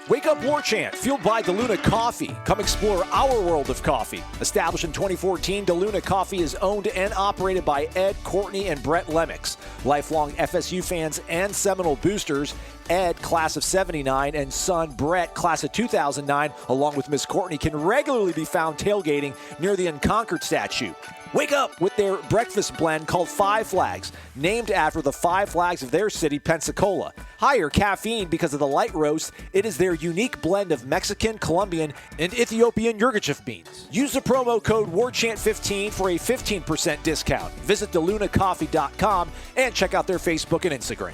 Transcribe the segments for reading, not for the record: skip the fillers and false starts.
Wake Up Warchant, fueled by DeLuna Coffee. Come explore our world of coffee. Established in 2014, DeLuna Coffee is owned and operated by Ed, Courtney, and Brett Lemmix. Lifelong FSU fans and Seminole boosters. Ed, class of 79, and son Brett, class of 2009, along with Miss Courtney, can regularly be found tailgating near the Unconquered statue. Wake up with their breakfast blend called Five Flags, named after the five flags of their city, Pensacola. Higher caffeine because of the light roast. It is their unique blend of Mexican, Colombian, and Ethiopian Yirgacheffe beans. Use the promo code WARCHANT15 for a 15% discount. Visit DeLunaCoffee.com and check out their Facebook and Instagram.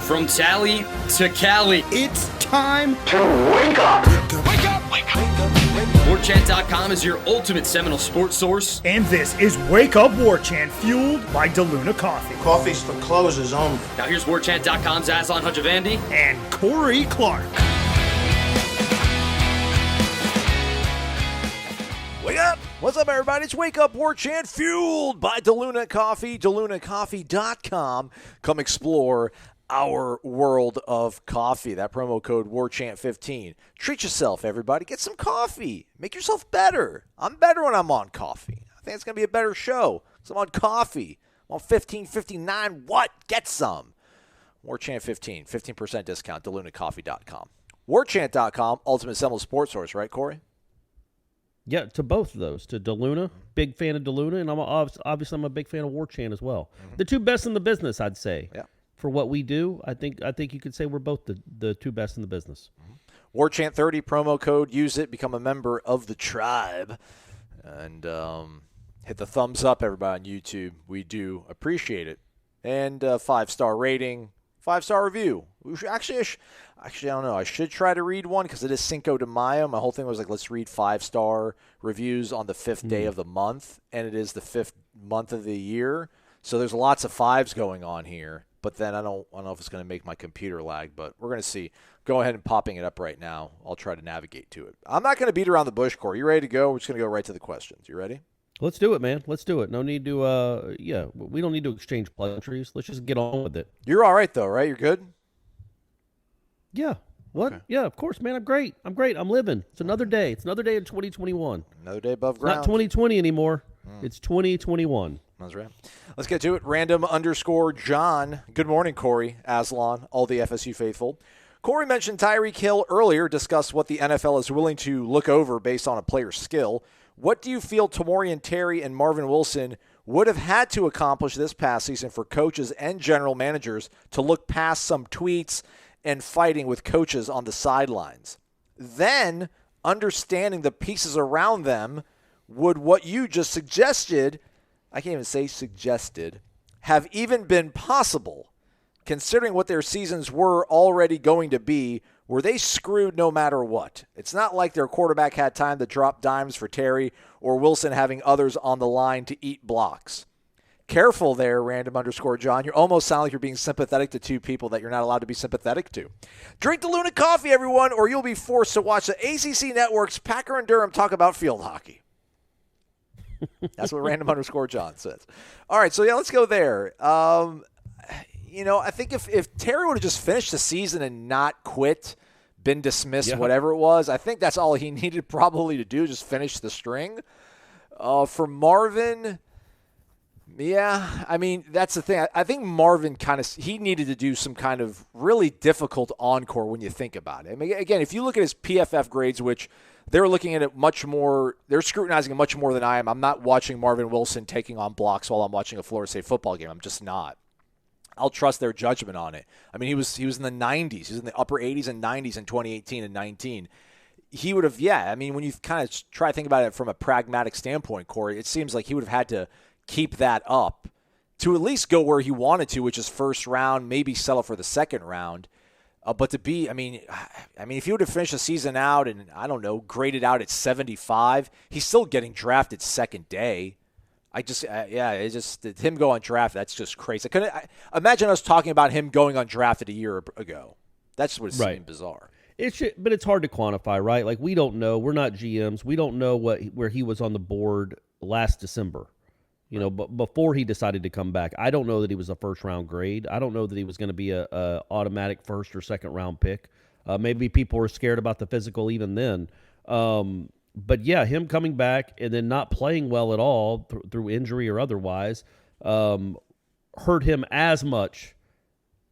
From Tally to Cali, it's time to wake up. Wake up, wake up. WarChant.com is your ultimate Seminole sports source. And this is Wake Up Warchant, fueled by DeLuna Coffee. Coffee's for closers only. Now here's WarChant.com's Aslan Hujavandi and Corey Clark. Wake up! What's up, everybody? It's Wake Up Warchant, fueled by DeLuna Coffee, DeLunaCoffee.com. Come explore our world of coffee. That promo code WARCHANT15. Treat yourself, everybody. Get some coffee. Make yourself better. I'm better when I'm on coffee. I think it's going to be a better show because I'm on coffee. I'm on 1559. What? Get some. WARCHANT15. 15% discount. DeLunaCoffee.com. WARCHANT.com. Ultimate Seminole sports source. Right, Corey? Yeah, to both of those. To DeLuna. Big fan of DeLuna. And obviously I'm a big fan of Warchant as well. Mm-hmm. The two best in the business, I'd say. Yeah. For what we do, I think you could say we're both the two best in the business. Warchant 30 promo code. Use it. Become a member of the tribe, and hit the thumbs up, everybody on YouTube. We do appreciate it. And 5-star rating, 5-star review. We should, actually, I don't know. I should try to read one because it is Cinco de Mayo. My whole thing was like, let's read 5-star reviews on the 5th day of the month, and it is the 5th month of the year. So there's lots of fives going on here. But then I don't know if it's going to make my computer lag, but we're going to see. Go ahead and popping it up right now. I'll try to navigate to it. I'm not going to beat around the bush, Corey. You ready to go? We're just going to go right to the questions. You ready? Let's do it, man. Let's do it. No need to, we don't need to exchange pleasantries. Let's just get on with it. You're all right, though, right? You're good? Yeah. What? Okay. Yeah, of course, man. I'm great. I'm living. It's another day. It's another day in 2021. Another day above ground. It's not 2020 anymore. It's 2021. That's right. Let's get to it. Random_John. Good morning, Corey, Aslan, all the FSU faithful. Corey mentioned Tyreek Hill earlier, discussed what the NFL is willing to look over based on a player's skill. What do you feel Tamorrion Terry and Marvin Wilson would have had to accomplish this past season for coaches and general managers to look past some tweets and fighting with coaches on the sidelines? Then, understanding the pieces around them, would what you just suggested, I can't even say suggested, have even been possible, considering what their seasons were already going to be? Were they screwed no matter what? It's not like their quarterback had time to drop dimes for Terry or Wilson having others on the line to eat blocks. Careful there, Random_John. You almost sound like you're being sympathetic to two people that you're not allowed to be sympathetic to. Drink DeLuna Coffee, everyone, or you'll be forced to watch the ACC Network's Packer and Durham talk about field hockey. That's what Random_John says. All right, so yeah, let's go there. I think if Terry would have just finished the season and not quit, been dismissed, whatever it was, I think that's all he needed probably to do, just finish the string. For Marvin, yeah, I mean, that's the thing. I think Marvin he needed to do some kind of really difficult encore when you think about it. I mean, again, if you look at his PFF grades, which they're looking at it much more, they're scrutinizing it much more than I am. I'm not watching Marvin Wilson taking on blocks while I'm watching a Florida State football game. I'm just not. I'll trust their judgment on it. I mean, he was in the 90s. He was in the upper 80s and 90s in 2018 and 19. He would have, I mean, when you kind of try to think about it from a pragmatic standpoint, Corey, it seems like he would have had to keep that up to at least go where he wanted to, which is first round, maybe settle for the second round. But to be, I mean, if he would have finished the season out and, I don't know, graded out at 75, he's still getting drafted second day. It's just him go undrafted. That's just crazy. Imagine us talking about him going undrafted a year ago. That's what seemed bizarre. But it's hard to quantify, right? Like, we don't know. We're not GMs. We don't know where he was on the board last December. But before he decided to come back, I don't know that he was a first-round grade. I don't know that he was going to be a automatic first or second-round pick. Maybe people were scared about the physical even then. But yeah, him coming back and then not playing well at all through injury or otherwise hurt him as much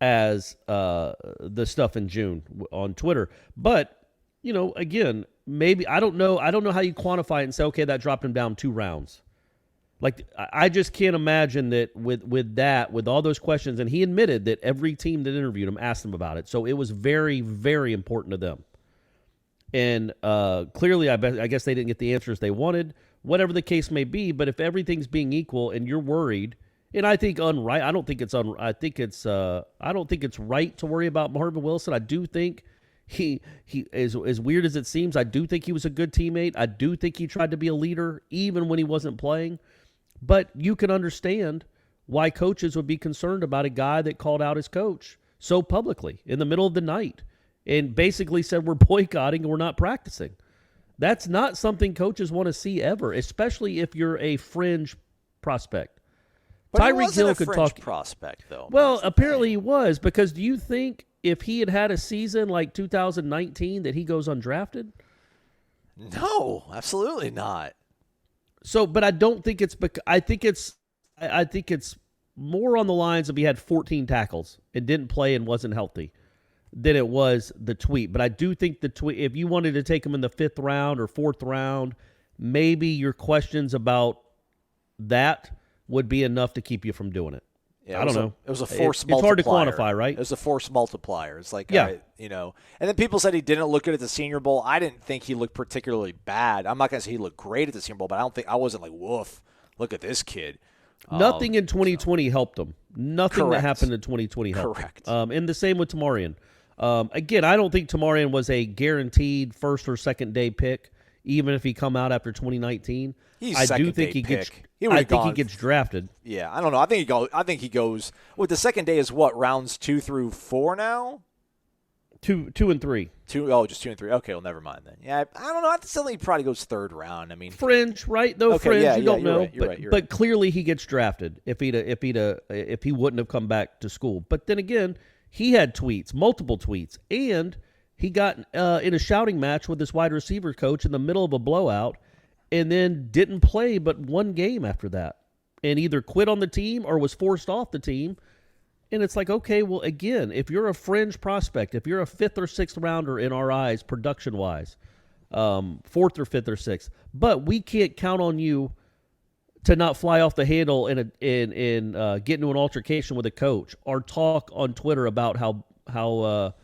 as the stuff in June on Twitter. But, again, maybe I don't know how you quantify it and say, okay, that dropped him down 2 rounds. Like, I just can't imagine that with all those questions, and he admitted that every team that interviewed him asked him about it. So it was very, very important to them. And clearly, I guess they didn't get the answers they wanted, whatever the case may be. But if everything's being equal and you're worried, and I think I don't think it's right to worry about Marvin Wilson. I do think he as weird as it seems, I do think he was a good teammate. I do think he tried to be a leader even when he wasn't playing. But you can understand why coaches would be concerned about a guy that called out his coach so publicly in the middle of the night and basically said we're boycotting and we're not practicing. That's not something coaches want to see ever, especially if you're a fringe prospect. But Tyreek Hill could talk prospect though. Well, apparently he was, because do you think if he had a season like 2019 that he goes undrafted? No, absolutely not. So, but I don't think it's because I think it's more on the lines of he had 14 tackles and didn't play and wasn't healthy than it was the tweet. But I do think the tweet, if you wanted to take him in the 5th round or 4th round, maybe your questions about that would be enough to keep you from doing it. Yeah, I don't know. It was a force multiplier. It's hard to quantify, right? It was a force multiplier. It's like, yeah. And then people said he didn't look good at the Senior Bowl. I didn't think he looked particularly bad. I'm not going to say he looked great at the Senior Bowl, but I wasn't like, woof, look at this kid. Nothing in 2020 helped him. Nothing that happened in 2020 helped. Correct. And the same with Tamorrion. Again, I don't think Tamorrion was a guaranteed 1st or 2nd day pick, even if he come out after 2019. I do think he gets drafted. Yeah, I don't know. I think he goes. With the 2nd day is what, rounds 2 through 4 now? 2 and 3. Just 2 and 3. Okay, well, never mind then. Yeah, I don't know. I still think he probably goes 3rd round. I mean, fringe, right? Though okay, fringe, yeah, you don't know. Right, you're right. But clearly he gets drafted if he wouldn't have come back to school. But then again, he had multiple tweets, and he got in a shouting match with his wide receiver coach in the middle of a blowout, and then didn't play but 1 game after that, and either quit on the team or was forced off the team. And it's like, okay, well, again, if you're a fringe prospect, if you're a 5th or 6th rounder in our eyes, production-wise, 4th or 5th or 6th, but we can't count on you to not fly off the handle and get into an altercation with a coach or talk on Twitter about how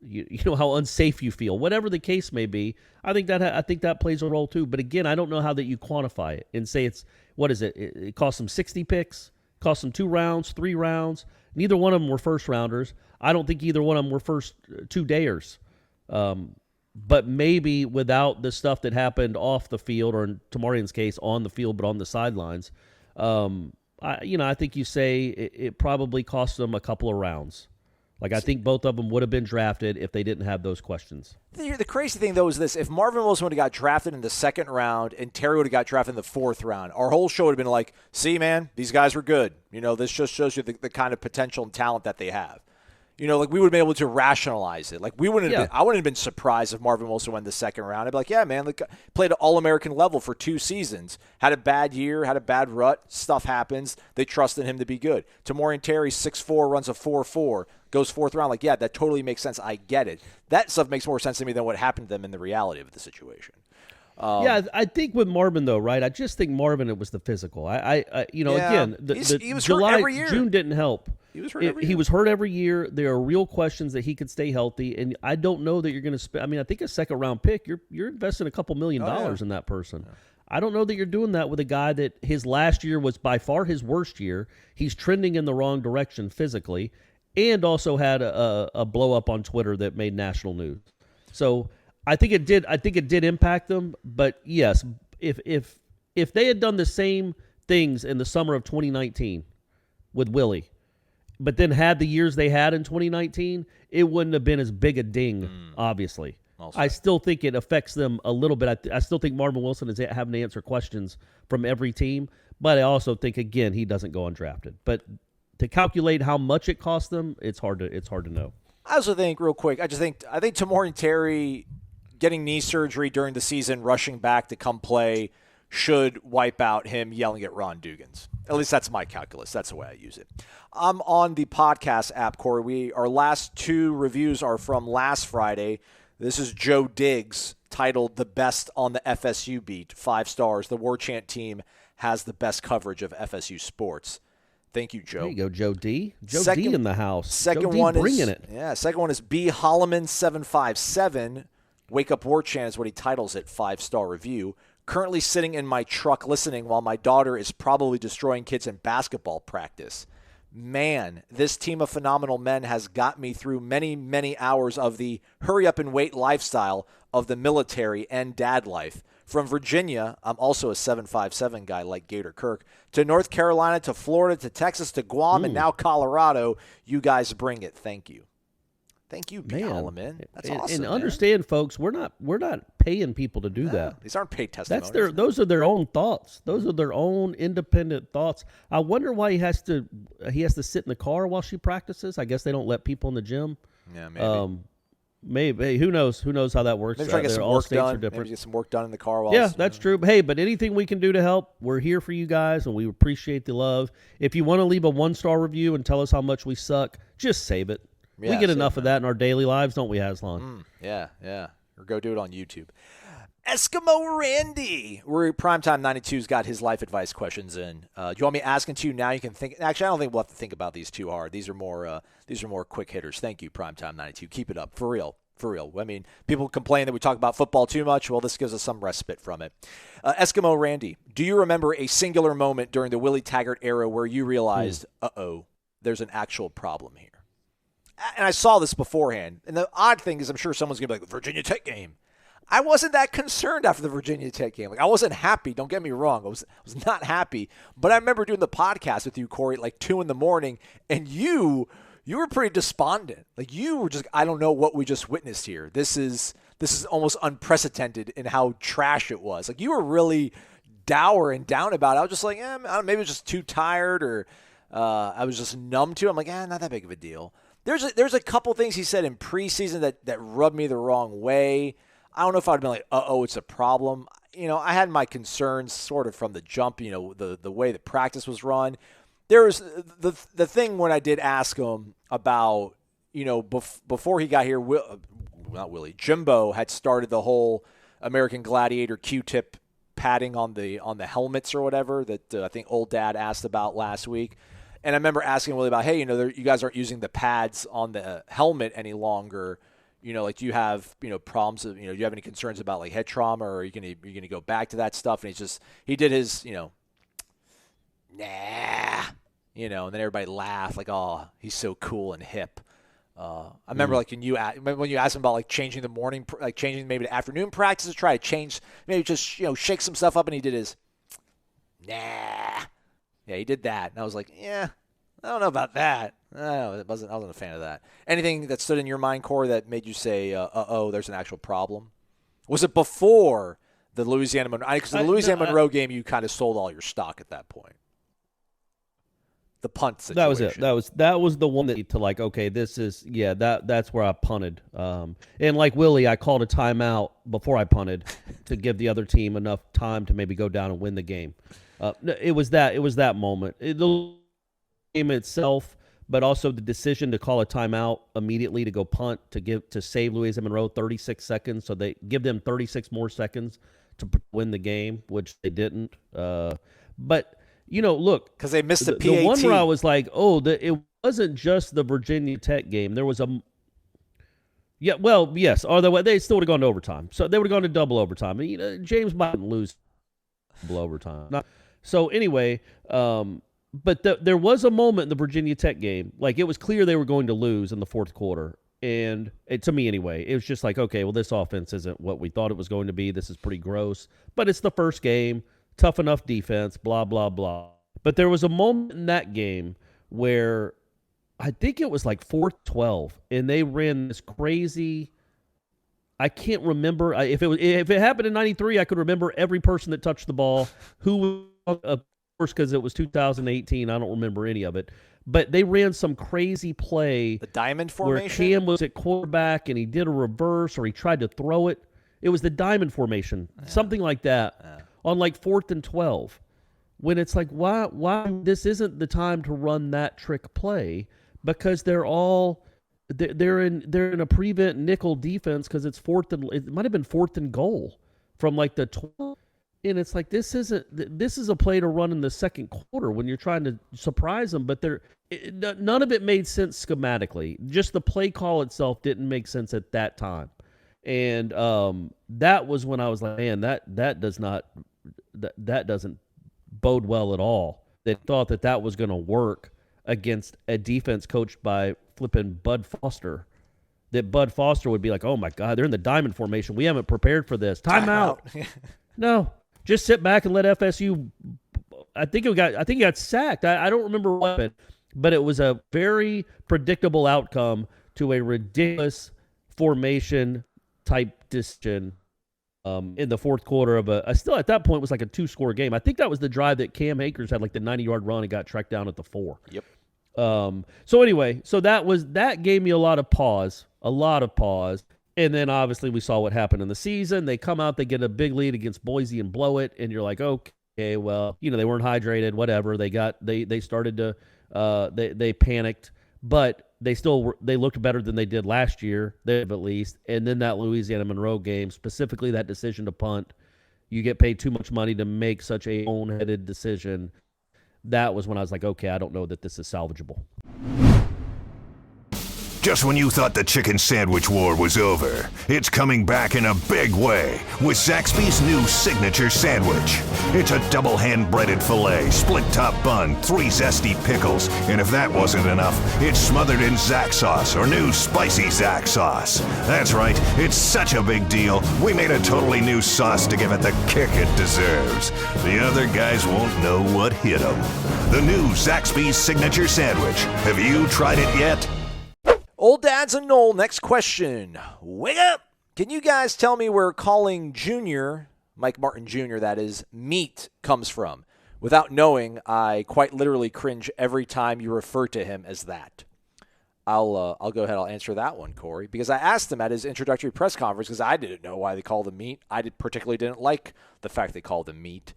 unsafe you feel, whatever the case may be. I think that plays a role too. But again, I don't know how that you quantify it and say what is it? It cost them 60 picks, cost them 2 rounds, 3 rounds. Neither one of them were first rounders. I don't think either one of them were first 2-dayers. But maybe without the stuff that happened off the field, or in Tamorrion's case, on the field but on the sidelines, I think you say it probably cost them a couple of rounds. Like, I think both of them would have been drafted if they didn't have those questions. The crazy thing, though, is this. If Marvin Wilson would have got drafted in the 2nd round and Terry would have got drafted in the 4th round, our whole show would have been like, see, man, these guys were good. This just shows you the kind of potential and talent that they have. We would have been able to rationalize it. Like, I wouldn't have been surprised if Marvin Wilson went in the 2nd round. I'd be like, yeah, man, played at All-American level for 2 seasons. Had a bad year, had a bad rut. Stuff happens. They trusted him to be good. Tamorrion Terry, 6'4", runs a 4.4, goes 4th round. Like, yeah, that totally makes sense. I get it. That stuff makes more sense to me than what happened to them in the reality of the situation. I think with Marvin, though, right? I just think Marvin, it was the physical. Again, he was July, hurt every year. June didn't help. He was hurt every year. He was hurt every year. There are real questions that he could stay healthy, and I don't know that you're going to spend. I mean, I think a 2nd round pick, you're investing a couple $1 million in that person. Yeah. I don't know that you're doing that with a guy that his last year was by far his worst year. He's trending in the wrong direction physically, and also had a blow up on Twitter that made national news. So I think it did impact them. But yes, if they had done the same things in the summer of 2019 with Willie, but then had the years they had in 2019, it wouldn't have been as big a ding, obviously. Also, I still think it affects them a little bit. I still think Marvin Wilson is having to answer questions from every team, but I also think, again, he doesn't go undrafted. But to calculate how much it cost them, it's hard to know. I also think, real quick, I think Tamorrion Terry getting knee surgery during the season, rushing back to come play, should wipe out him yelling at Ron Dugans. At least that's my calculus. That's the way I use it. I'm on the podcast app, Corey. Our last 2 reviews are from last Friday. This is Joe Diggs, titled "The Best on the FSU Beat." 5 stars. The Warchant team has the best coverage of FSU sports. Thank you, Joe. There you go, Joe D. Joe D in the house. Second Joe D one bringing is, it. Yeah, second one is B. Holloman 757. Wake Up Warchant is what he titles it. 5-star review. Currently sitting in my truck listening while my daughter is probably destroying kids in basketball practice. Man, this team of phenomenal men has got me through many, many hours of the hurry up and wait lifestyle of the military and dad life. From Virginia, I'm also a 757 guy like Gator Kirk, to North Carolina, to Florida, to Texas, to Guam, and now Colorado. You guys bring it. Thank you. Thank you, B. Holloman. That's awesome. And understand, folks, we're not paying people to do that. These aren't paid testimonies. Those are their own thoughts. Those are their own independent thoughts. I wonder why he has to sit in the car while she practices. I guess they don't let people in the gym. Yeah, maybe. Maybe. Who knows? Who knows how that works? Maybe try to get some work done. Maybe get some work done in the car. While that's true. Hey, but anything we can do to help, we're here for you guys, and we appreciate the love. If you want to leave a 1-star review and tell us how much we suck, just save it. Yeah, we get enough of that in our daily lives, don't we, Aslan? Yeah. Or go do it on YouTube. Eskimo Randy. We're Primetime 92's got his life advice questions in. Do you want me asking to you now? You can think. Actually, I don't think we'll have to think about these too hard. These are more quick hitters. Thank you, Primetime 92. Keep it up. For real. I mean, people complain that we talk about football too much. Well, this gives us some respite from it. Eskimo Randy, do you remember a singular moment during the Willie Taggart era where you realized, there's an actual problem here? And I saw this beforehand. And the odd thing is I'm sure someone's going to be like, the Virginia Tech game. I wasn't that concerned after the Virginia Tech game. Like, I wasn't happy. Don't get me wrong. I was not happy. But I remember doing the podcast with you, Corey, at like 2 a.m, and you were pretty despondent. Like, you were just, I don't know what we just witnessed here. This is almost unprecedented in how trash it was. Like, you were really dour and down about it. I was just like, I don't know, maybe I was just too tired, or I was just numb to it. I'm like, not that big of a deal. There's a couple things he said in preseason that rubbed me the wrong way. I don't know if I'd been like, it's a problem. I had my concerns sort of from the jump, the way the practice was run. There was the thing when I did ask him about, before he got here, not Willie, Jimbo had started the whole American Gladiator Q-tip padding on the helmets or whatever that I think old dad asked about last week. And I remember asking Willie about, hey, you guys aren't using the pads on the helmet any longer. Like, do you have, problems? Do you have any concerns about like head trauma, or are you gonna go back to that stuff? And he did his, nah, and then everybody laughed like, oh, he's so cool and hip. I remember like when you asked him about like changing the morning, like changing maybe the afternoon practices, try to change, maybe just shake some stuff up, and he did his, nah. Yeah, he did that, and I was like, I don't know about that. I wasn't a fan of that. Anything that stood in your mind, Corey, that made you say, there's an actual problem? Was it before the Louisiana Monroe? Because the Louisiana Monroe game, you kind of sold all your stock at that point. The punt situation. That was it. That was the one that to like, okay, this is that's where I punted. And like Willie, I called a timeout before I punted to give the other team enough time to maybe go down and win the game. It was that moment. The game itself, but also the decision to call a timeout immediately to go punt to save Louisiana Monroe 36 seconds, so they give them 36 more seconds to win the game, which they didn't. But look, because they missed the PAT. The one where I was like, it wasn't just the Virginia Tech game. There was yes, or they still would have gone to overtime. So they would have gone to double overtime. James might lose double overtime. So anyway, but there was a moment in the Virginia Tech game, like it was clear they were going to lose in the fourth quarter. And to me anyway, it was just like, okay, well, this offense isn't what we thought it was going to be. This is pretty gross. But it's the first game, tough enough defense, blah, blah, blah. But there was a moment in that game where I think it was like 4-12, and they ran this crazy – I can't remember. If it happened in 93, I could remember every person that touched the ball, who was, of course, because it was 2018. I don't remember any of it. but they ran some crazy play. The diamond where formation? Cam was at quarterback and he did a reverse or he tried to throw it. It was the diamond formation, something like that, on like 4th and 12. When it's like, why this isn't the time to run that trick play, because they're in a prevent nickel defense because it might have been 4th and goal from like the 12. And it's like, this is a play to run in the second quarter when you're trying to surprise them, but none of it made sense schematically. Just the play call itself didn't make sense at that time. And that was when I was like, man, that doesn't bode well at all. They thought that was going to work against a defense coached by flipping Bud Foster. That Bud Foster would be like, oh my God, they're in the diamond formation. We haven't prepared for this. Timeout. No. Just sit back and let FSU. I think he got sacked. I don't remember what happened, but it was a very predictable outcome to a ridiculous formation type decision in the fourth quarter of still at that point was like a 2-score game. I think that was the drive that Cam Akers had like the 90-yard run and got tracked down at the 4. Yep. So anyway, that gave me a lot of pause. And then obviously we saw what happened in the season. They come out, they get a big lead against Boise and blow it, and you're like, okay, well, they weren't hydrated, whatever. They started to they panicked, but they looked better than they did last year, at least. And then that Louisiana Monroe game, specifically that decision to punt, you get paid too much money to make such a own-headed decision. That was when I was like, okay, I don't know that this is salvageable. Just when you thought the chicken sandwich war was over, it's coming back in a big way with Zaxby's new signature sandwich. It's a double hand-breaded filet, split-top bun, 3 zesty pickles, and if that wasn't enough, it's smothered in Zax sauce or new spicy Zax sauce. That's right, it's such a big deal, we made a totally new sauce to give it the kick it deserves. The other guys won't know what hit them. The new Zaxby's signature sandwich. Have you tried it yet? Old Dad's a Nole. Next question. Wake up! Can you guys tell me where calling Junior, Mike Martin Jr., that is, meat comes from? Without knowing, I quite literally cringe every time you refer to him as that. I'll go ahead. I'll answer that one, Corey, because I asked him at his introductory press conference because I didn't know why they called him meat. I particularly didn't like the fact they called him meat.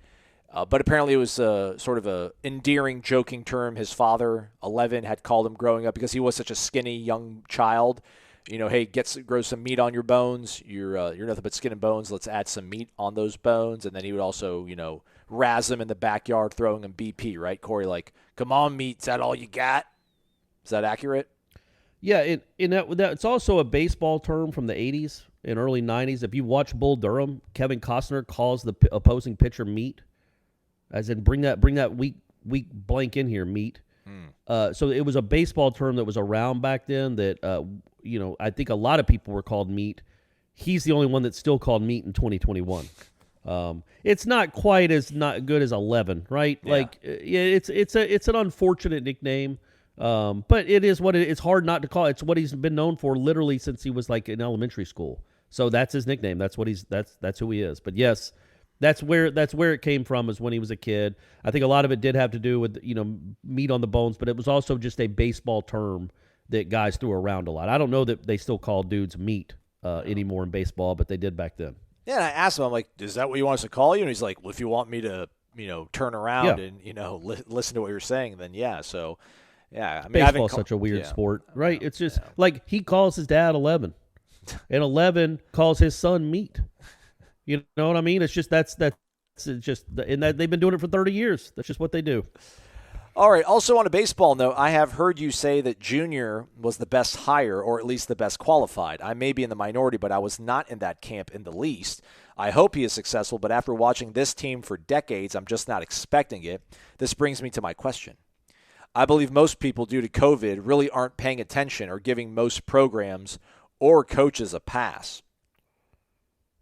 But apparently it was sort of a endearing, joking term his father, 11, had called him growing up because he was such a skinny young child. Hey, grow some meat on your bones. You're nothing but skin and bones. Let's add some meat on those bones. And then he would also, razz him in the backyard, throwing him BP, right, Corey? Like, come on, meat. Is that all you got? Is that accurate? Yeah, it's also a baseball term from the 80s and early 90s. If you watch Bull Durham, Kevin Costner calls the opposing pitcher meat. As in, bring that weak blank in here, meat. So it was a baseball term that was around back then that, I think a lot of people were called meat. He's the only one that's still called meat in 2021. It's not quite as not good as 11, right? Yeah. Like, it's an unfortunate nickname, but it is what it's hard not to call. It's what he's been known for literally since he was like in elementary school. So that's his nickname. That's who he is. But yes. That's where it came from, is when he was a kid. I think a lot of it did have to do with, meat on the bones, but it was also just a baseball term that guys threw around a lot. I don't know that they still call dudes meat anymore in baseball, but they did back then. Yeah, and I asked him, I'm like, is that what you want us to call you? And he's like, well, if you want me to, turn around and, listen to what you're saying, then yeah. So, yeah. I mean, baseball's such a weird sport, right? It's just like he calls his dad 11, and 11 calls his son meat. You know what I mean? It's just and that they've been doing it for 30 years. That's just what they do. All right. Also on a baseball note, I have heard you say that Junior was the best hire, or at least the best qualified. I may be in the minority, but I was not in that camp in the least. I hope he is successful, but after watching this team for decades, I'm just not expecting it. This brings me to my question. I believe most people, due to COVID, really aren't paying attention or giving most programs or coaches a pass.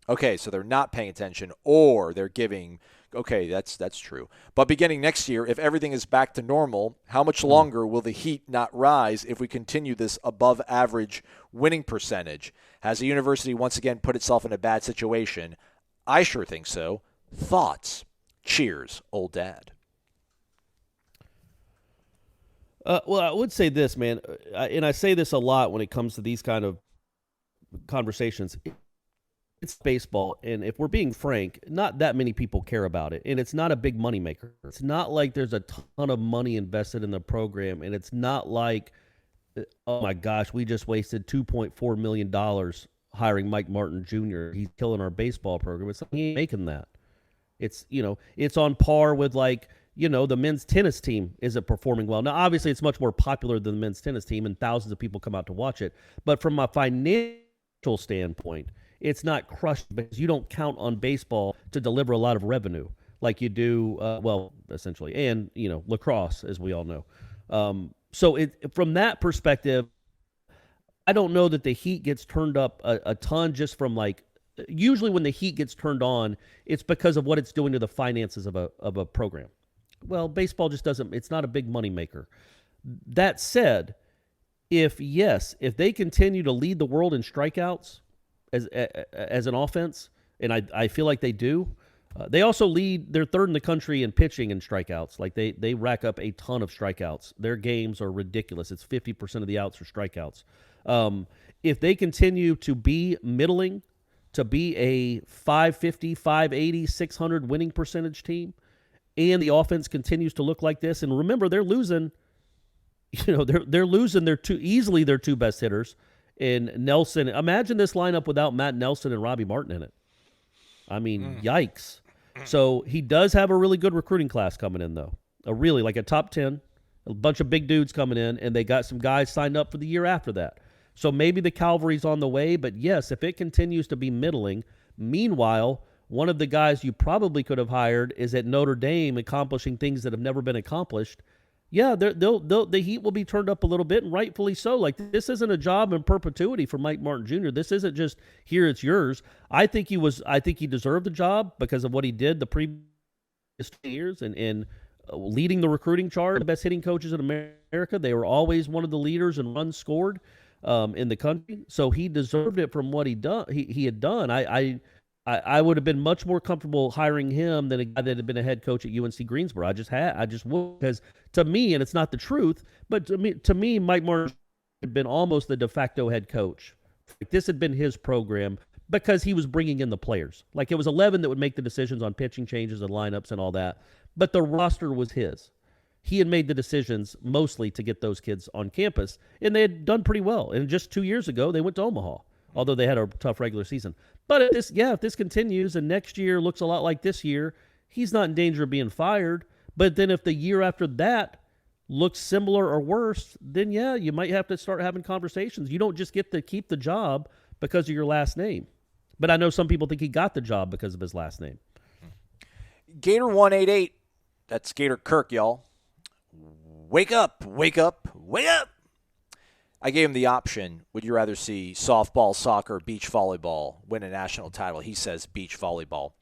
Okay, so they're not paying attention, or they're giving. Okay, that's true. But beginning next year, if everything is back to normal, how much longer will the heat not rise if we continue this above-average winning percentage? Has the university once again put itself in a bad situation? I sure think so. Thoughts? Cheers, Old Dad. Well, I would say this, man, and I say this a lot when it comes to these kind of conversations. It's baseball, and if we're being frank, not that many people care about it, and it's not a big moneymaker. It's not like there's a ton of money invested in the program, and it's not like, oh my gosh, we just wasted $2.4 million hiring Mike Martin Jr. He's killing our baseball program. It's he ain't making that. It's, it's on par with the men's tennis team isn't performing well. Now, obviously, it's much more popular than the men's tennis team, and thousands of people come out to watch it. But from a financial standpoint, it's not crushed because you don't count on baseball to deliver a lot of revenue like you do, essentially, and, lacrosse, as we all know. So from that perspective, I don't know that the heat gets turned up a ton just from usually when the heat gets turned on, it's because of what it's doing to the finances of a program. Well, baseball just doesn't, it's not a big money maker. That said, if they continue to lead the world in strikeouts as an offense, and I feel like they do, they also they're third in the country in pitching and strikeouts. Like they rack up a ton of strikeouts. Their games are ridiculous. It's 50% of the outs are strikeouts. If they continue to be middling, to be a 550, 580, 600 winning percentage team, and the offense continues to look like this, and remember, they're losing, they're losing their two best hitters in Nelson. Imagine this lineup without Matt Nelson and Robbie Martin in it. I mean, yikes. So he does have a really good recruiting class coming in, though. A top 10, a bunch of big dudes coming in, and they got some guys signed up for the year after that. So maybe the cavalry's on the way, but yes, if it continues to be middling, meanwhile, one of the guys you probably could have hired is at Notre Dame accomplishing things that have never been accomplished. Yeah, the heat will be turned up a little bit, and rightfully so. Like, this isn't a job in perpetuity for Mike Martin Jr. This isn't just, here, it's yours. I think he deserved the job because of what he did the previous years and leading the recruiting charge. The best hitting coaches in America. They were always one of the leaders in runs scored in the country. So he deserved it from what he had done. I would have been much more comfortable hiring him than a guy that had been a head coach at UNC Greensboro. I just would, because to me, and it's not the truth, but to me, Mike Martin had been almost the de facto head coach. Like, this had been his program because he was bringing in the players. Like, it was 11 that would make the decisions on pitching changes and lineups and all that, but the roster was his. He had made the decisions mostly to get those kids on campus, and they had done pretty well. And just 2 years ago, they went to Omaha, although they had a tough regular season. But if this continues and next year looks a lot like this year, he's not in danger of being fired. But then if the year after that looks similar or worse, then you might have to start having conversations. You don't just get to keep the job because of your last name. But I know some people think he got the job because of his last name. Gator 188, that's Gator Kirk, y'all. Wake up, wake up, wake up. I gave him the option, would you rather see softball, soccer, beach volleyball win a national title? He says beach volleyball.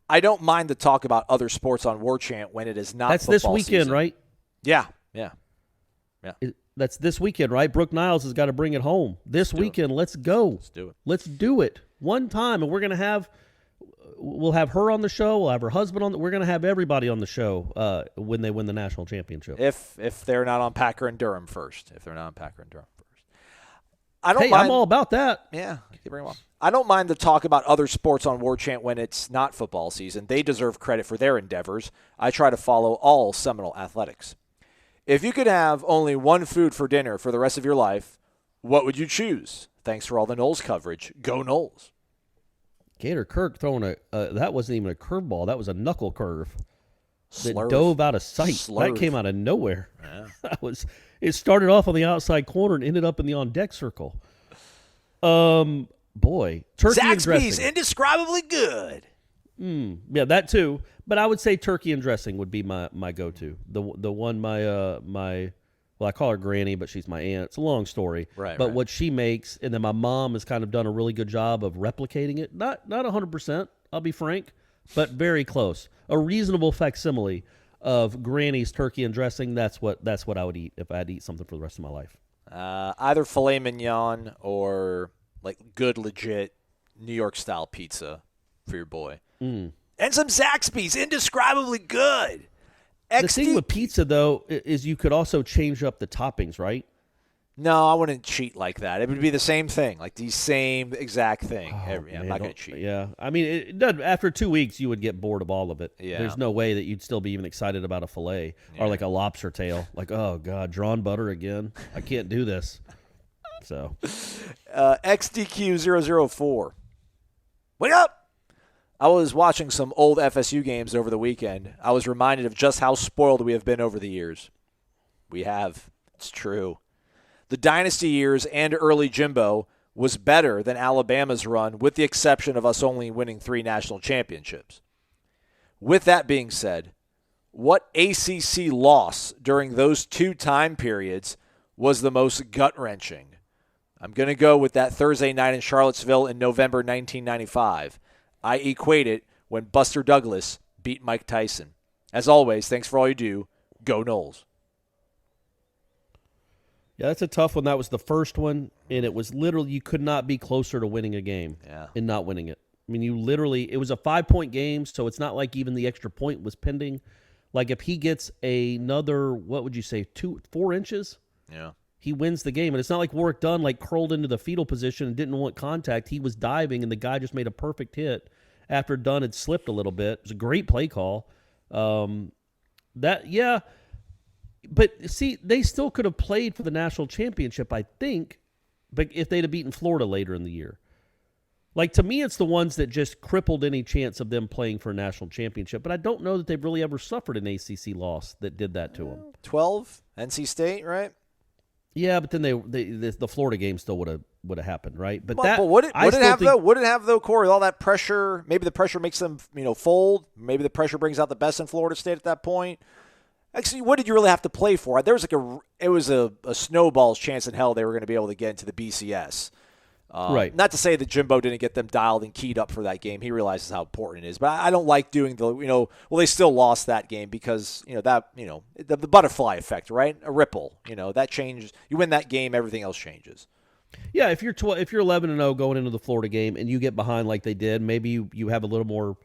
I don't mind the talk about other sports on Warchant when it is not That's football this weekend, season. right? Yeah. That's this weekend, right? Brooke Niles has got to bring it home. This weekend, let's go. Let's do it. Let's do it. One time, and we'll have her on the show. We'll have her husband on. We're going to have everybody on the show when they win the national championship. If they're not on Packer and Durham first. I don't mind. I'm all about that. Yeah, you bring them on. I don't mind the talk about other sports on Warchant when it's not football season. They deserve credit for their endeavors. I try to follow all Seminole athletics. If you could have only one food for dinner for the rest of your life, what would you choose? Thanks for all the Noles coverage. Go Noles. Gator Kirk throwing that wasn't even a curveball. That was a knuckle curve that Slurve. dove out of sight. Slurve. That came out of nowhere. Yeah. It started off on the outside corner and ended up in the on-deck circle. Boy. Turkey and Zaxby's dressing. indescribably good. Yeah, that too. But I would say turkey and dressing would be my go-to. The one I call her Granny, but she's my aunt. It's a long story. Right. But what she makes, and then my mom has kind of done a really good job of replicating it. Not 100%, I'll be frank, but very close. A reasonable facsimile of Granny's turkey and dressing. That's what I would eat if I had to eat something for the rest of my life. Either filet mignon or like good, legit New York style pizza for your boy. And some Zaxby's, indescribably good. The thing with pizza, though, is you could also change up the toppings, right? No, I wouldn't cheat like that. It would be the same thing, like the same exact thing. I'm not going to cheat. Yeah, I mean, it does, after 2 weeks, you would get bored of all of it. Yeah. There's no way that you'd still be even excited about a fillet or like a lobster tail. Like, oh, God, drawn butter again. I can't do this. So, XDQ004. Wake up! I was watching some old FSU games over the weekend. I was reminded of just how spoiled we have been over the years. We have. It's true. The dynasty years and early Jimbo was better than Alabama's run, with the exception of us only winning 3 national championships. With that being said, what ACC loss during those 2 time periods was the most gut-wrenching? I'm going to go with that Thursday night in Charlottesville in November 1995. I equate it when Buster Douglas beat Mike Tyson. As always, thanks for all you do. Go Noles. yeah, that's a tough one. That was the first one, and it was literally you could not be closer to winning a game and not winning it. I mean, it was a 5-point game, so it's not like even the extra point was pending. Like if he gets another, what would you say, 4 inches? Yeah. He wins the game. And it's not like Warwick Dunn curled into the fetal position and didn't want contact. He was diving, and the guy just made a perfect hit after Dunn had slipped a little bit. It was a great play call. But see, they still could have played for the national championship, I think, but if they'd have beaten Florida later in the year. Like, to me, it's the ones that just crippled any chance of them playing for a national championship. But I don't know that they've really ever suffered an ACC loss that did that to them. 12, NC State, right? Yeah, but then the Florida game still would have happened, right? But would it have though, Corey? All that pressure, maybe the pressure makes them fold. Maybe the pressure brings out the best in Florida State at that point. Actually, what did you really have to play for? There was a snowball's chance in hell they were going to be able to get into the BCS. Right. Not to say that Jimbo didn't get them dialed and keyed up for that game. He realizes how important it is. But I don't like doing they still lost that game because, the butterfly effect, right? A ripple, that changes. You win that game, everything else changes. Yeah, if you're 11-0 going into the Florida game and you get behind like they did, maybe you have a little more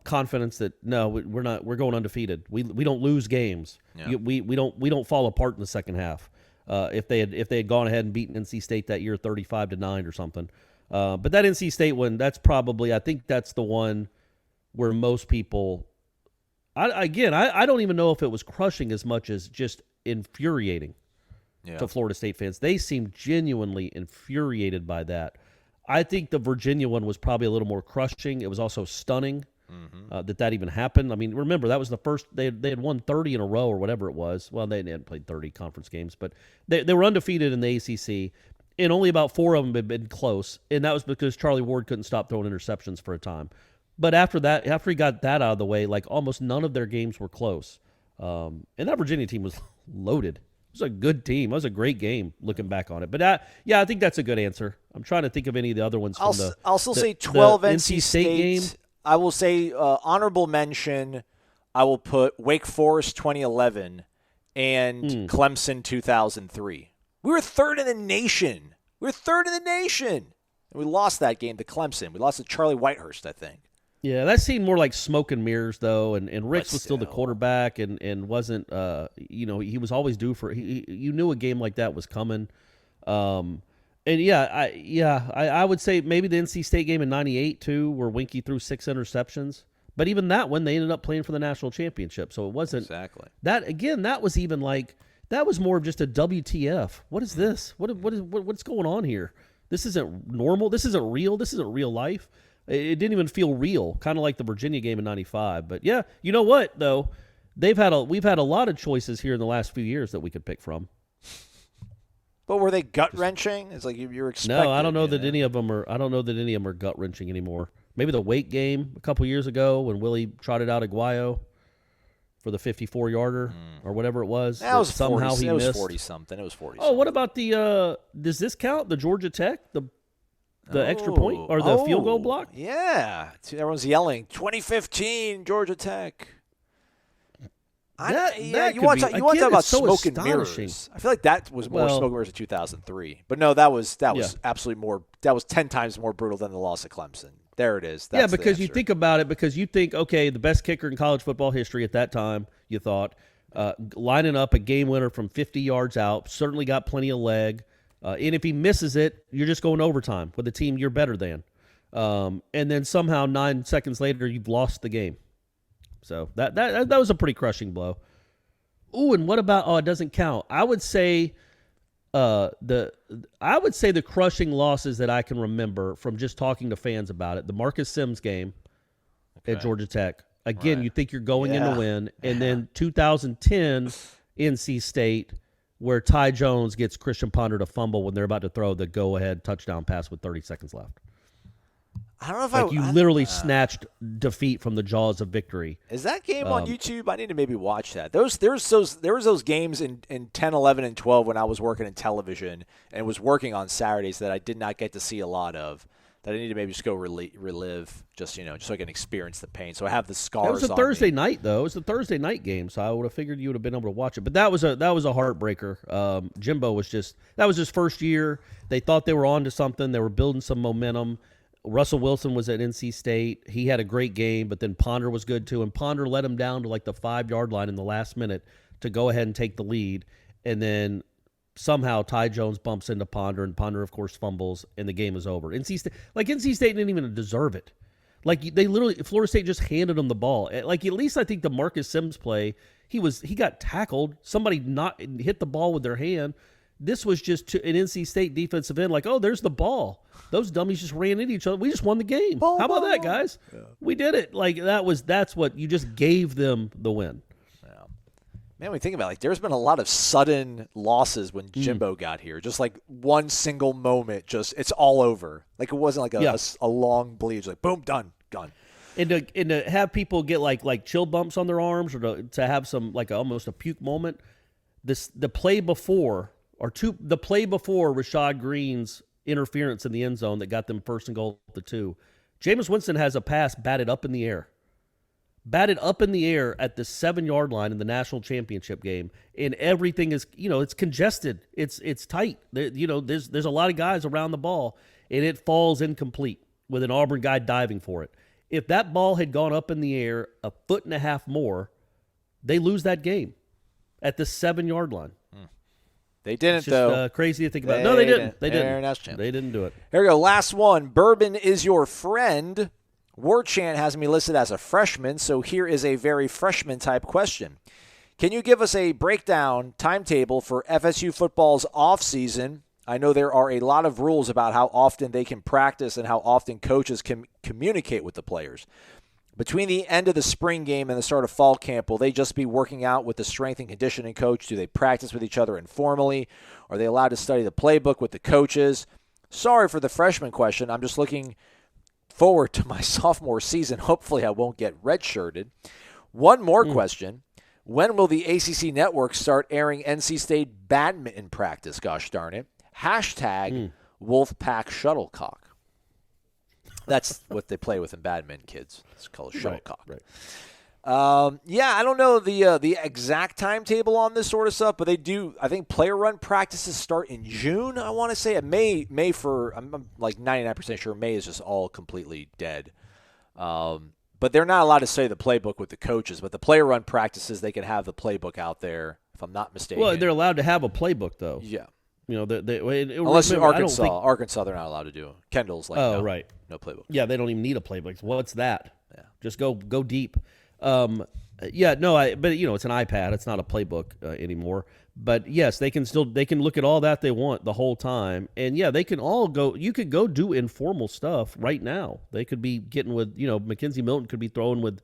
confidence that we're going undefeated. We don't lose games. Yeah. We don't fall apart in the second half. If they had gone ahead and beaten NC State that year 35-9 or something. But that NC State one, I think that's the one where most people I don't even know if it was crushing as much as just infuriating to Florida State fans. They seemed genuinely infuriated by that. I think the Virginia one was probably a little more crushing. It was also stunning that even happened. I mean, remember, that was the first – they had won 30 in a row or whatever it was. Well, they hadn't played 30 conference games, but they were undefeated in the ACC, and only about 4 of them had been close, and that was because Charlie Ward couldn't stop throwing interceptions for a time. But after he got that out of the way, almost none of their games were close. And that Virginia team was loaded. It was a good team. It was a great game looking back on it. But I think that's a good answer. I'm trying to think of any of the other ones. I'll still say 12 NC State game. I will say honorable mention. I will put Wake Forest 2011 and Clemson 2003. We were third in the nation. And we lost that game to Clemson. We lost to Charlie Whitehurst, I think. Yeah, that seemed more like smoke and mirrors, though, and Ricks was still the quarterback and wasn't, he was always due for – you knew a game like that was coming. I would say maybe the NC State game in 98, too, where Winky threw 6 interceptions. But even that one, they ended up playing for the national championship, so it wasn't – Exactly. That, again, that was even that was more of just a WTF. What is this? What's going on here? This isn't normal. This isn't real. This isn't real life. It didn't even feel real, kind of like the Virginia game in 95. But, yeah, you know what, though? We've had a lot of choices here in the last few years that we could pick from. But were they gut-wrenching? It's like you're expecting. No, I don't know that any of them are. I don't know that any of them are gut-wrenching anymore. Maybe the Wake game a couple years ago when Willie trotted out Aguayo for the 54-yarder or whatever it was. That was somehow 40, he it was missed. 40-something. It was 40. Oh, what about the? Does this count? The Georgia Tech, the extra point or the field goal block? Yeah, everyone's yelling 2015 Georgia Tech. You want to talk about smoke and mirrors. I feel like that was more smoke and mirrors in 2003. But no, that was absolutely more. That was 10 times more brutal than the loss of Clemson. There it is. That's because you think about it, because you think, okay, the best kicker in college football history at that time, you thought. Lining up a game winner from 50 yards out, certainly got plenty of leg. And if he misses it, you're just going overtime with a team you're better than. And then somehow 9 seconds later, you've lost the game. So that was a pretty crushing blow. Ooh, and what about? Oh, it doesn't count. I would say the crushing losses that I can remember from just talking to fans about it. The Marcus Sims game at Georgia Tech. Again, you think you're going in to win, and then 2010 NC State, where Ty Jones gets Christian Ponder to fumble when they're about to throw the go-ahead touchdown pass with 30 seconons left. I don't know if you literally snatched defeat from the jaws of victory. Is that game on YouTube? I need to maybe watch that. There was those games in 10, 11, and 12 when I was working in television and was working on Saturdays that I did not get to see a lot of. That I need to maybe just go relive, just so I can experience the pain. So I have the scars. It was a Thursday night, though. It was a Thursday night game, so I would have figured you would have been able to watch it. But that was a heartbreaker. Jimbo was that was his first year. They thought they were on to something. They were building some momentum. Russell Wilson was at NC State. He had a great game, but then Ponder was good too. And Ponder let him down to like the 5-yard line in the last minute to go ahead and take the lead. And then somehow Ty Jones bumps into Ponder, and Ponder, of course, fumbles, and the game is over. NC State didn't even deserve it. Like, they literally, Florida State just handed them the ball. Like, at least I think the Marcus Sims play, he got tackled. Somebody hit the ball with their hand. This was just an NC State defensive end, like, oh, there's the ball. Those dummies just ran into each other. We just won the game. How about that, guys? Yeah. We did it. Like, that's what you just gave them the win. Man, when you think about it, like, there's been a lot of sudden losses when Jimbo got here. Just like one single moment, it's all over. Like, it wasn't like a long bleed. It's like, boom, done. And to have people get like chill bumps on their arms, or to have some like almost a puke moment. The play before Rashad Green's interference in the end zone that got them first and goal at the 2. Jameis Winston has a pass batted up in the air at the 7-yard line in the national championship game, and everything is, it's congested, it's tight. There's a lot of guys around the ball, and it falls incomplete with an Auburn guy diving for it. If that ball had gone up in the air a foot and a half more, they lose that game at the 7-yard line. They didn't, it's just, though. Crazy to think about. No, they didn't. They didn't do it. Here we go. Last one. Bourbon is your friend. Warchant has me listed as a freshman, so here is a very freshman-type question. Can you give us a breakdown timetable for FSU football's off-season? I know there are a lot of rules about how often they can practice and how often coaches can communicate with the players. Between the end of the spring game and the start of fall camp, will they just be working out with the strength and conditioning coach? Do they practice with each other informally? Are they allowed to study the playbook with the coaches? Sorry for the freshman question. I'm just looking forward to my sophomore season. Hopefully I won't get redshirted. One more question. When will the ACC network start airing NC State badminton practice? Gosh darn it. Hashtag Wolfpack Shuttlecock. That's what they play with in badminton, kids. It's called shuttlecock. Right. I don't know the exact timetable on this sort of stuff, but they do. I think player run practices start in June. I want to say I'm like 99% sure May is just all completely dead. But they're not allowed to say the playbook with the coaches. But the player run practices, they can have the playbook out there. If I'm not mistaken. Well, they're allowed to have a playbook though. Yeah. Unless Arkansas, they're not allowed to do. Kendall's like, right. No playbook. Yeah, they don't even need a playbook. What's that? Yeah. Just go deep. But it's an iPad. It's not a playbook anymore. But yes, they can look at all that they want the whole time. And yeah, they can all go. You could go do informal stuff right now. They could be getting with, Mackenzie Milton could be throwing with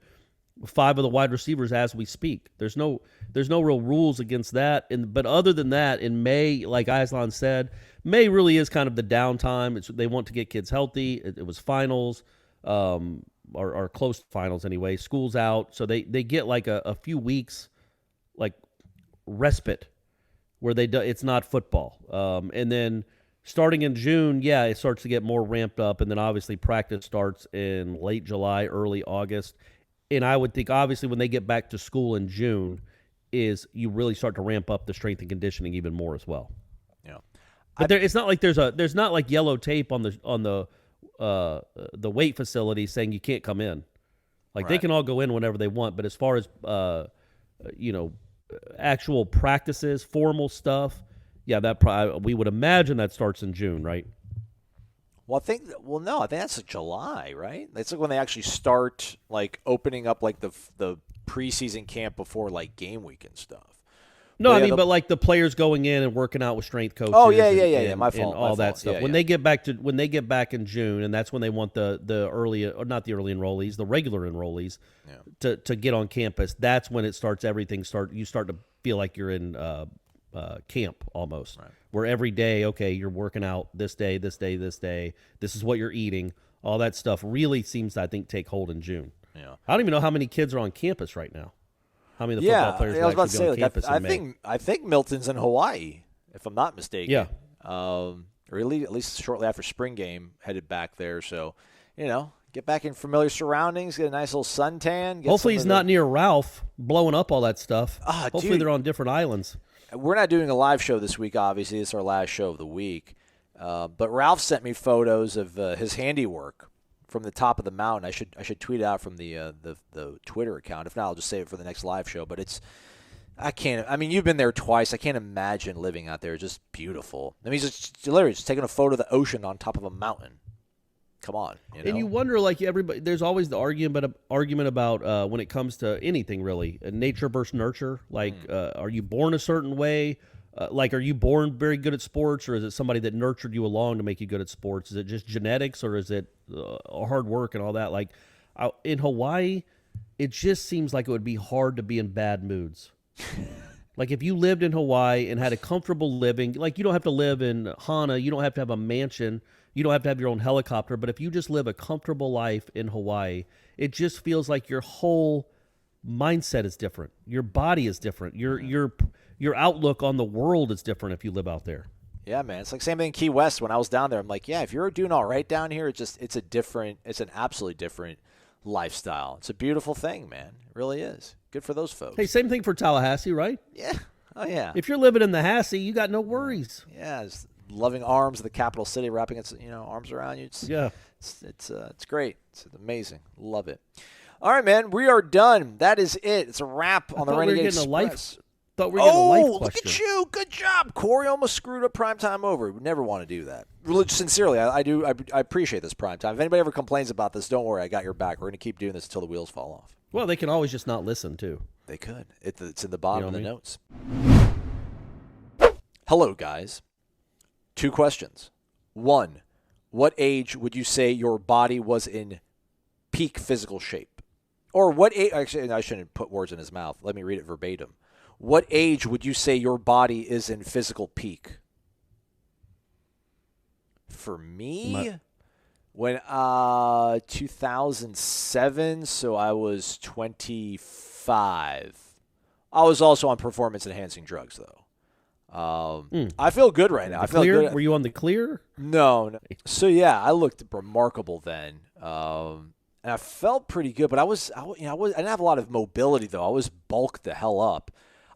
5 of the wide receivers as we speak. There's no real rules against that. But other than that, in May, like Aslan said, May really is kind of the downtime. They want to get kids healthy. It was finals, or close to finals anyway. School's out, so they get like a few weeks like respite where it's not football. And then starting in June, it starts to get more ramped up, and then obviously practice starts in late July, early August. And I would think, obviously, when they get back to school in June, is you really start to ramp up the strength and conditioning even more as well. Yeah, but it's not like there's not like yellow tape on the weight facility saying you can't come in. Like, they can all go in whenever they want. But as far as actual practices, formal stuff. Yeah, we would imagine that starts in June, right? Well, I think that's like July, right? That's like when they actually start like opening up like the preseason camp before like game week and stuff. No, but like the players going in and working out with strength coaches. Oh yeah. My fault. And all that stuff. Yeah, when they get back in June, and that's when they want the early, or not the early enrollees, the regular enrollees, to get on campus. That's when it starts. You start to feel like you're in camp almost, right. Where every day, okay, you're working out this day. This is what you're eating. All that stuff really seems to, I think, take hold in June. Yeah. I don't even know how many kids are on campus right now. How many of the football players I was about to say, on campus in May? I think Milton's in Hawaii, if I'm not mistaken. Yeah. Or at least shortly after spring game, headed back there. So, get back in familiar surroundings, get a nice little suntan. Hopefully he's not near Ralph blowing up all that stuff. Hopefully dude, they're on different islands. We're not doing a live show this week, obviously. It's our last show of the week. But Ralph sent me photos of his handiwork from the top of the mountain. I should tweet it out from the Twitter account. If not, I'll just save it for the next live show. But you've been there twice. I can't imagine living out there. It's just beautiful. I mean, he's just literally just taking a photo of the ocean on top of a mountain. Come on. And you wonder, like everybody, there's always the argument about when it comes to anything really, nature versus nurture. Like, are you born a certain way? Are you born very good at sports, or is it somebody that nurtured you along to make you good at sports? Is it just genetics, or is it hard work and all that? Like, in Hawaii, it just seems like it would be hard to be in bad moods. Like, if you lived in Hawaii and had a comfortable living, like, you don't have to live in Hana, you don't have to have a mansion, you don't have to have your own helicopter, but if you just live a comfortable life in Hawaii, it just feels like your whole mindset is different. Your body is different. Your outlook on the world is different if you live out there. Yeah, man. It's like same thing in Key West when I was down there. I'm like, yeah, if you're doing all right down here, it's an absolutely different lifestyle. It's a beautiful thing, man. It really is. Good for those folks. Hey, same thing for Tallahassee, right? Yeah. Oh, yeah. If you're living in the Hassee, you got no worries. Yeah, it's loving arms of the capital city, wrapping its arms around you. It's great. It's amazing. Love it. All right, man. We are done. That is it. It's a wrap on the Renegade Express. Thought we were getting a life question. Look at you. Good job. Corey almost screwed up primetime over. We never want to do that. Sincerely, I do. I appreciate this primetime. If anybody ever complains about this, don't worry. I got your back. We're going to keep doing this until the wheels fall off. Well, they can always just not listen, too. They could. It's in the bottom of the notes. Hello, guys. 2 questions. 1, what age would you say your body was in peak physical shape? Or what age? Actually, I shouldn't put words in his mouth. Let me read it verbatim. What age would you say your body is in physical peak? For me, when 2007, so I was 25. I was also on performance-enhancing drugs, though. I feel good right now. I feel good. Were you on the clear? No. So yeah, I looked remarkable then, and I felt pretty good. But I didn't have a lot of mobility though. I was bulked the hell up.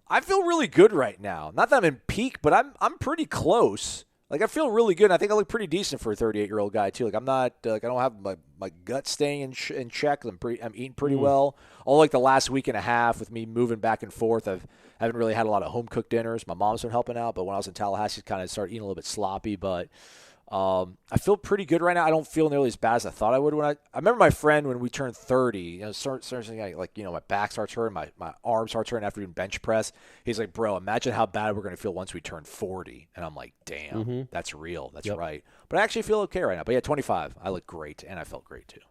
I feel really good right now. Not that I'm in peak, but I'm pretty close. Like, I feel really good. I think I look pretty decent for a 38-year-old guy too. Like, I'm not I don't have my gut staying in check. I'm eating pretty well. All like the last week and a half with me moving back and forth, I haven't really had a lot of home cooked dinners. My mom's been helping out, but when I was in Tallahassee, kind of started eating a little bit sloppy. But I feel pretty good right now. I don't feel nearly as bad as I thought I would when I remember my friend when we turned 30. My back starts hurting, my arms starts hurting after doing bench press. He's like, bro, imagine how bad we're gonna feel once we turn 40. And I'm like, damn, that's real. That's right. But I actually feel okay right now. But yeah, 25, I look great, and I felt great too.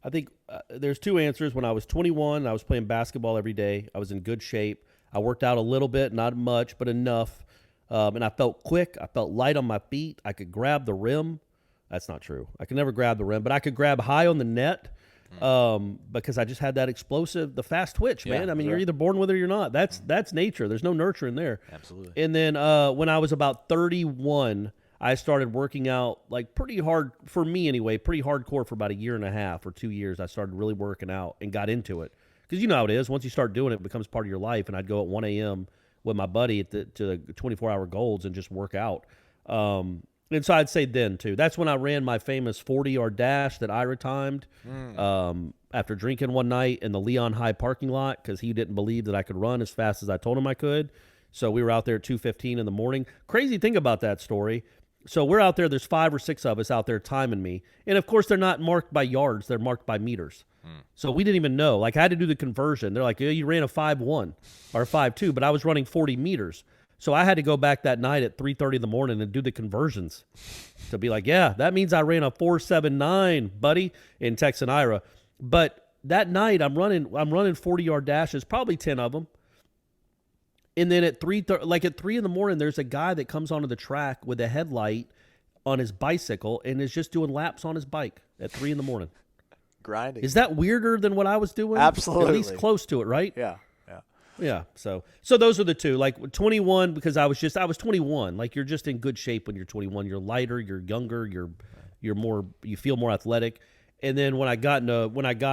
I think there's 2 answers. When I was 21, I was playing basketball every day. I was in good shape. I worked out a little bit, not much, but enough. And I felt quick. I felt light on my feet. I could grab the rim. That's not true. I could never grab the rim, but I could grab high on the net because I just had that the fast twitch, man. I mean, you're either born with it or you're not. That's nature. There's no nurture in there. Absolutely. And then when I was about 31, I started working out like pretty hard, for me anyway, pretty hardcore for about 1.5 years or 2 years. I started really working out and got into it. Because you know how it is. Once you start doing it, it becomes part of your life. And I'd go at 1 a.m. with my buddy to the 24-hour Golds and just work out. And so I'd say then, too. That's when I ran my famous 40-yard dash that Ira timed. after drinking one night in the Leon High parking lot because he didn't believe that I could run as fast as I told him I could. So we were out there at 2:15 in the morning. Crazy thing about that story. So we're out there. There's 5 or 6 of us out there timing me. And, of course, they're not marked by yards. They're marked by meters. So we didn't even know. Like, I had to do the conversion. They're like, yeah, you ran a 5.1 or 5.2, but I was running 40 meters. So I had to go back that night at 3:30 in the morning and do the conversions to be like, yeah, that means I ran a 4.79, buddy, in Tex and Ira. But that night I'm running 40-yard dashes, probably 10 of them. And then at 3 in the morning, there's a guy that comes onto the track with a headlight on his bicycle and is just doing laps on his bike at 3 in the morning. Grinding. Is that weirder than what I was doing? Absolutely. At least close to it, right? Yeah. Yeah. So those are the two. Like 21, because I was 21. Like, you're just in good shape when you're 21. You're lighter, you're younger, you're more, you feel more athletic. And then when I got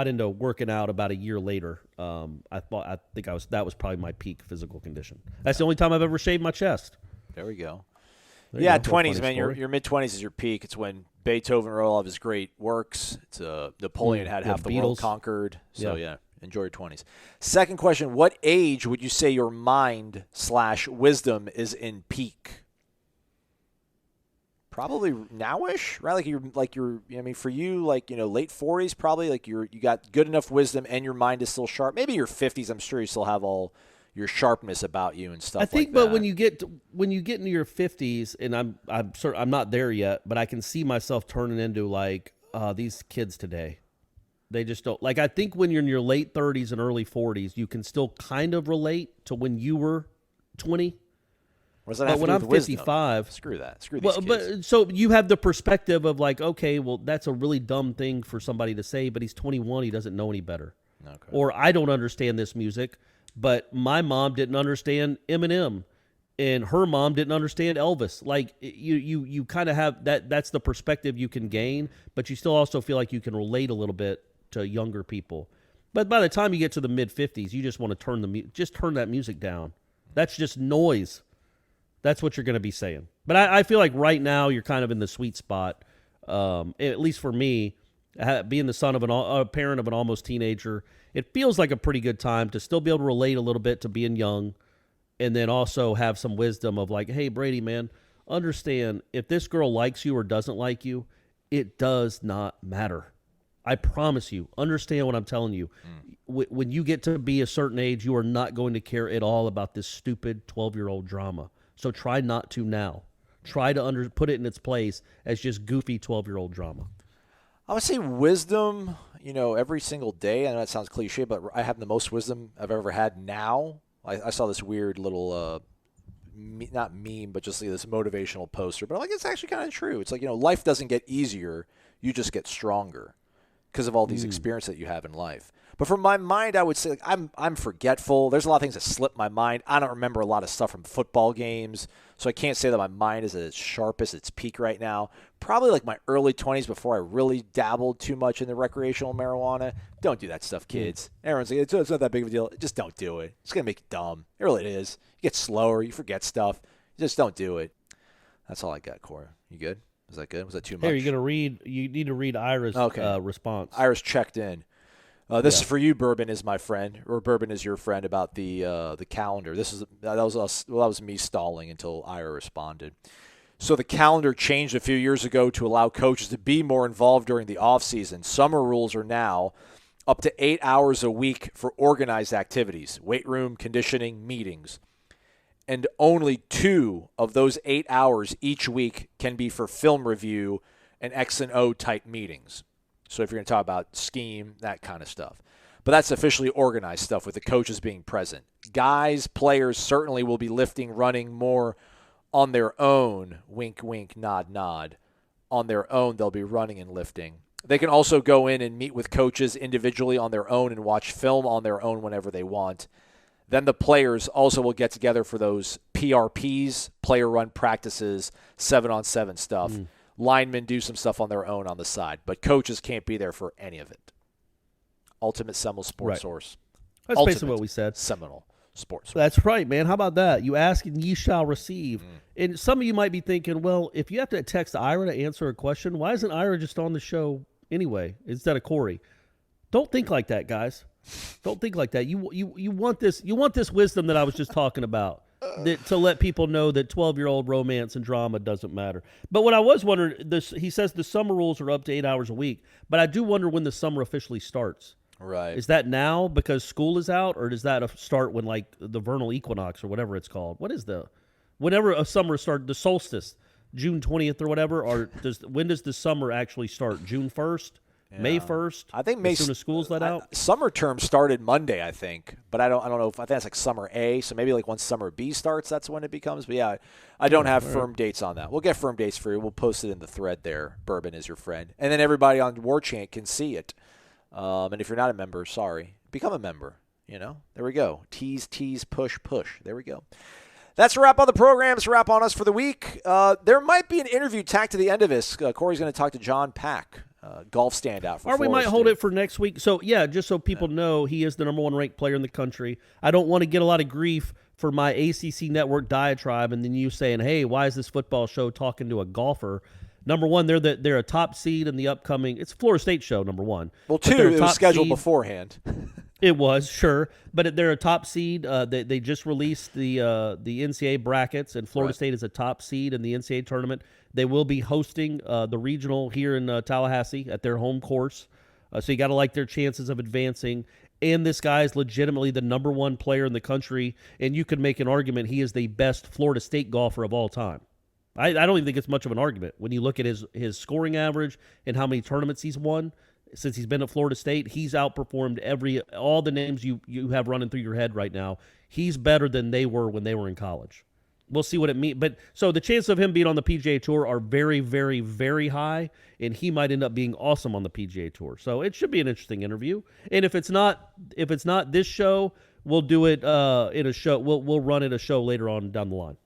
into working out about a year later, that was probably my peak physical condition. That's the only time I've ever shaved my chest. There we go. There you Yeah, go. 20s, man. Story. Your mid-20s is your peak. It's when Beethoven wrote all of his great works. It's Napoleon had half the world Beatles. conquered. So, yeah, enjoy your 20s. Second question, what age would you say your mind/wisdom is in peak? Probably nowish, right? For you, late 40s, probably you got good enough wisdom and your mind is still sharp. Maybe your 50s, I'm sure you still have all your sharpness about you and stuff. I think, like that. but when you get into your 50s, and I'm not there yet, but I can see myself turning into these kids today. They just don't like. I think when you're in your late 30s and early 40s, you can still kind of relate to when you were 20. But when I'm 55, screw that. Screw these kids. But so you have the perspective of okay, well, that's a really dumb thing for somebody to say, but he's 21, he doesn't know any better. Okay. Or I don't understand this music, but my mom didn't understand Eminem, and her mom didn't understand Elvis. Like you kind of have that. That's the perspective you can gain, but you still also feel like you can relate a little bit to younger people. But by the time you get to the mid 50s, you just want to turn that music down. That's just noise. That's what you're going to be saying. But I feel like right now you're kind of in the sweet spot, at least for me, being the son of a parent of an almost teenager. It feels like a pretty good time to still be able to relate a little bit to being young, and then also have some wisdom of hey, Brady, man, understand if this girl likes you or doesn't like you, it does not matter. I promise you. Understand what I'm telling you. When you get to be a certain age, you are not going to care at all about this stupid 12-year-old drama. So try not to now. Try to put it in its place as just goofy 12-year-old drama. I would say wisdom, every single day. I know that sounds cliche, but I have the most wisdom I've ever had now. I saw this weird little, not meme, but just this motivational poster. But it's actually kind of true. It's life doesn't get easier. You just get stronger because of all these experiences that you have in life. But for my mind, I would say I'm forgetful. There's a lot of things that slip my mind. I don't remember a lot of stuff from football games, so I can't say that my mind is at its sharpest, its peak right now. Probably my early 20s before I really dabbled too much in the recreational marijuana. Don't do that stuff, kids. Everyone's like, it's not that big of a deal. Just don't do it. It's going to make you dumb. It really is. You get slower. You forget stuff. Just don't do it. That's all I got, Corey. You good? Was that good? Was that too much? Here, you need to read Ira's response. Ira's checked in. This is for you, Bourbon is my friend, or Bourbon is your friend, about the calendar. That was me stalling until Ira responded. So the calendar changed a few years ago to allow coaches to be more involved during the offseason. Summer rules are now up to 8 hours a week for organized activities, weight room, conditioning, meetings. And only 2 of those 8 hours each week can be for film review and X&O type meetings. So if you're going to talk about scheme, that kind of stuff. But that's officially organized stuff with the coaches being present. Guys, players certainly will be lifting, running more on their own. Wink, wink, nod, nod. On their own, they'll be running and lifting. They can also go in and meet with coaches individually on their own and watch film on their own whenever they want. Then the players also will get together for those PRPs, player-run practices, 7-on-7 stuff. Linemen do some stuff on their own on the side, but coaches can't be there for any of it. Ultimate Seminole Sports Source. That's basically what we said. Seminole Sports Source. That's right, man. How about that? You ask and ye shall receive. And some of you might be thinking, well, if you have to text Ira to answer a question, why isn't Ira just on the show anyway instead of Corey? Don't think like that, guys. Don't think like that. You want this wisdom that I was just talking about, to let people know that 12-year-old romance and drama doesn't matter. But what I was wondering, he says the summer rules are up to 8 hours a week, but I do wonder when the summer officially starts. Right. Is that now because school is out, or does that start when, like, the vernal equinox or whatever it's called? Whenever a summer starts, the solstice, June 20th or whatever, or when does the summer actually start? June 1st? Yeah. May 1st? I think as soon as school's let out. Summer term started Monday, I think, but I don't know if I think that's like summer A. So maybe like once summer B starts, that's when it becomes. But yeah, I don't have firm dates on that. We'll get firm dates for you. We'll post it in the thread there. Bourbon is your friend, and then everybody on Warchant can see it. And if you're not a member, sorry, become a member. There we go. Tease, push. There we go. That's a wrap on the program. It's a wrap on us for the week. There might be an interview tacked to the end of this. Corey's going to talk to John Pack. Golf standout for Or we Florida might State. hold it for next week. So, just so people know, he is the number 1 ranked player in the country. I don't want to get a lot of grief for my ACC network diatribe and then you saying, hey, why is this football show talking to a golfer? Number 1, they're a top seed in the upcoming – it's a Florida State show, number 1. Well, 2, it was scheduled beforehand. It was, sure. But they're a top seed. They just released the NCAA brackets, and Florida State is a top seed in the NCAA tournament. They will be hosting the regional here in Tallahassee at their home course. So you got to like their chances of advancing. And this guy is legitimately the number 1 player in the country, and you could make an argument he is the best Florida State golfer of all time. I don't even think it's much of an argument. When you look at his scoring average and how many tournaments he's won since he's been at Florida State, he's outperformed all the names you have running through your head right now. He's better than they were when they were in college. We'll see what it means. But so the chances of him being on the PGA Tour are very, very, very high, and he might end up being awesome on the PGA Tour. So it should be an interesting interview. And if it's not this show, we'll do it in a show. We'll run it a show later on down the line.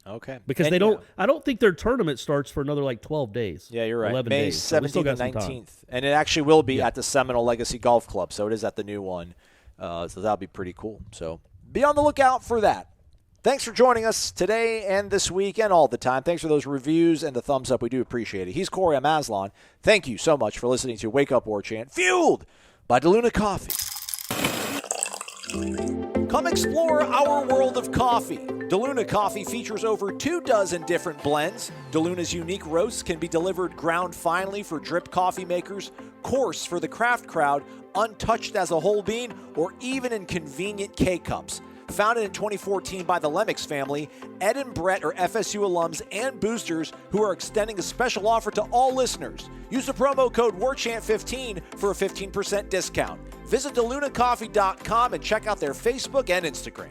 Okay. Because I don't think their tournament starts for another 12 days. Yeah, you're right. 11 May days. 17th and 19th. And it actually will be at the Seminole Legacy Golf Club, so it is at the new one. So that'll be pretty cool. So be on the lookout for that. Thanks for joining us today and this week and all the time. Thanks for those reviews and the thumbs up. We do appreciate it. He's Corey. I'm Aslan. Thank you so much for listening to Wake Up Warchant, fueled by DeLuna Coffee. Come explore our world of coffee. DeLuna Coffee features over 24 different blends. DeLuna's unique roasts can be delivered ground finely for drip coffee makers, coarse for the craft crowd, untouched as a whole bean, or even in convenient K-Cups. Founded in 2014 by the Lemmix family, Ed and Brett are FSU alums and boosters who are extending a special offer to all listeners. Use the promo code WARCHANT15 for a 15% discount. Visit DeLunaCoffee.com and check out their Facebook and Instagram.